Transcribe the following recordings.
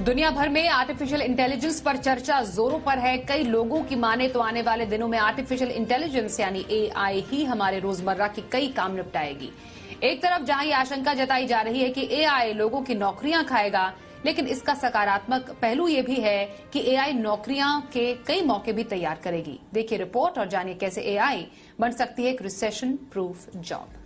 दुनिया भर में आर्टिफिशियल इंटेलिजेंस पर चर्चा जोरों पर है। कई लोगों की माने तो आने वाले दिनों में आर्टिफिशियल इंटेलिजेंस यानी एआई ही हमारे रोजमर्रा के कई काम निपटाएगी। एक तरफ जहां ये आशंका जताई जा रही है कि एआई लोगों की नौकरियां खाएगा, लेकिन इसका सकारात्मक पहलू ये भी है कि एआई नौकरियां के कई मौके भी तैयार करेगी। देखिए रिपोर्ट और जानिए कैसे एआई बन सकती है एक रिसेशन प्रूफ जॉब।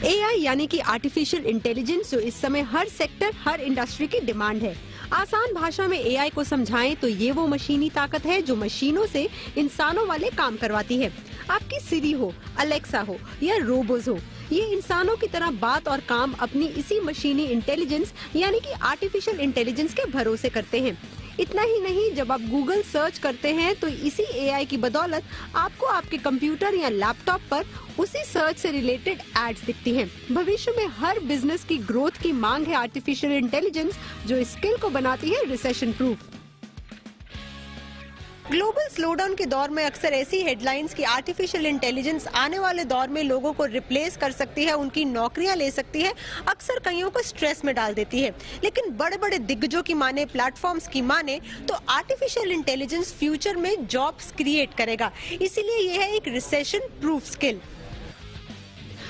एआई यानी कि आर्टिफिशियल इंटेलिजेंस जो इस समय हर सेक्टर, हर इंडस्ट्री की डिमांड है। आसान भाषा में एआई को समझाएं तो ये वो मशीनी ताकत है जो मशीनों से इंसानों वाले काम करवाती है। आपकी सिरी हो, अलेक्सा हो या रोबोज हो, ये इंसानों की तरह बात और काम अपनी इसी मशीनी इंटेलिजेंस यानी कि आर्टिफिशियल इंटेलिजेंस के भरोसे करते हैं। इतना ही नहीं, जब आप गूगल सर्च करते हैं तो इसी एआई की बदौलत आपको आपके कंप्यूटर या लैपटॉप पर उसी सर्च से रिलेटेड एड्स दिखती हैं। भविष्य में हर बिजनेस की ग्रोथ की मांग है आर्टिफिशियल इंटेलिजेंस जो स्किल को बनाती है रिसेशन प्रूफ। ग्लोबल स्लोडाउन के दौर में अक्सर ऐसी हेडलाइंस कि आर्टिफिशियल इंटेलिजेंस आने वाले दौर में लोगों को रिप्लेस कर सकती है, उनकी नौकरियां ले सकती है, अक्सर कईयों को स्ट्रेस में डाल देती है। लेकिन बड़े बड़े दिग्गजों की माने, प्लेटफॉर्म्स की माने तो आर्टिफिशियल इंटेलिजेंस फ्यूचर में जॉब्स क्रिएट करेगा। इसीलिए यह है एक recession proof skill.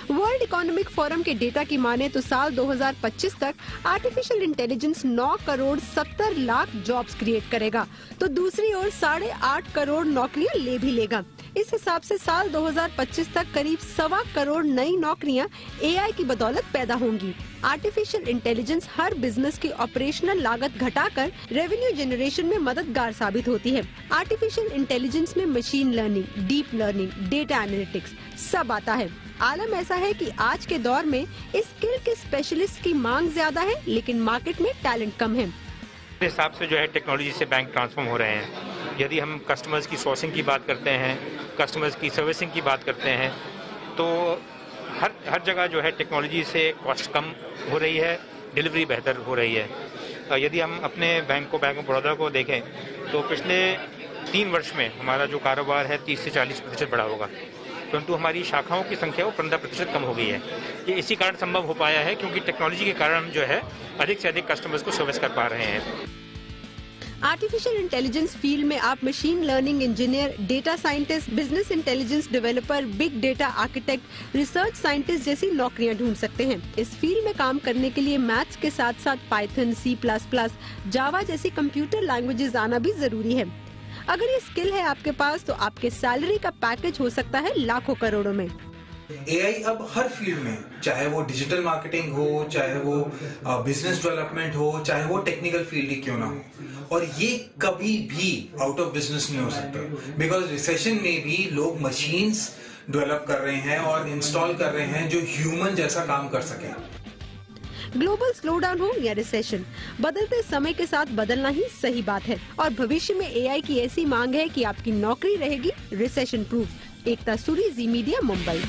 World economic forum के डेटा की माने तो साल 2025 तक artificial intelligence 9 crore 70 lakh jobs create करेगा, तो दूसरी ओर 8.5 करोड़ नौकरियां ले भी लेगा। इस हिसाब से साल 2025 तक करीब 1.25 करोड़ नई नौकरियां एआई की बदौलत पैदा होंगी। आर्टिफिशियल इंटेलिजेंस हर बिजनेस की ऑपरेशनल लागत घटाकर रेवेन्यू जनरेशन में मददगार साबित होती है। आर्टिफिशियल इंटेलिजेंस में machine learning, deep learning, data analytics सब आता है। आलम ऐसा है कि आज के दौर में इस स्किल के स्पेशलिस्ट की मांग ज्यादा है, लेकिन मार्केट में टैलेंट कम है। मेरे हिसाब से जो है टेक्नोलॉजी से बैंक ट्रांसफॉर्म हो रहे हैं। यदि हम कस्टमर्स की सोर्सिंग की बात करते हैं, कस्टमर्स की सर्विसिंग की बात करते हैं, तो हर जगह जो है टेक्नोलॉजी से कॉस्ट कम हो रही है, डिलीवरी बेहतर हो रही है। यदि हम अपने बैंक ऑफ बड़ौदा को देखें तो पिछले 3 वर्ष में हमारा जो कारोबार है 30 से 40% बढ़ा होगा, परंतु हमारी शाखाओं की संख्या वो 15% कम हो गई है। ये इसी कारण संभव हो पाया है क्योंकि टेक्नोलॉजी के कारण जो है अधिक से अधिक कस्टमर्स को सर्विस कर पा रहे हैं। आर्टिफिशियल इंटेलिजेंस फील्ड में आप machine learning engineer, data scientist, business intelligence developer, big data architect, research scientist जैसी नौकरियां ढूंढ सकते हैं। इस फील्ड में काम करने के लिए मैथ्स के साथ साथ पाइथन, C++, जावा जैसी कंप्यूटर लैंग्वेजेस आना भी जरूरी है। अगर ये स्किल है आपके पास तो आपके सैलरी का पैकेज हो सकता है लाखों करोड़ों में। एआई अब हर फील्ड में, चाहे वो डिजिटल मार्केटिंग हो, चाहे वो बिजनेस डेवलपमेंट हो, चाहे वो टेक्निकल फील्ड ही क्यों ना हो, और ये कभी भी आउट ऑफ बिजनेस नहीं हो सकता। बिकॉज रिसेशन में भी लोग मशीन्स डेवलप कर रहे हैं और इंस्टॉल कर रहे हैं जो ह्यूमन जैसा काम कर सके। ग्लोबल स्लोडाउन हो या रिसेशन, बदलते समय के साथ बदलना ही सही बात है। और भविष्य में एआई की ऐसी मांग है कि आपकी नौकरी रहेगी रिसेशन प्रूफ। एकता सूरी, जी मीडिया, मुंबई।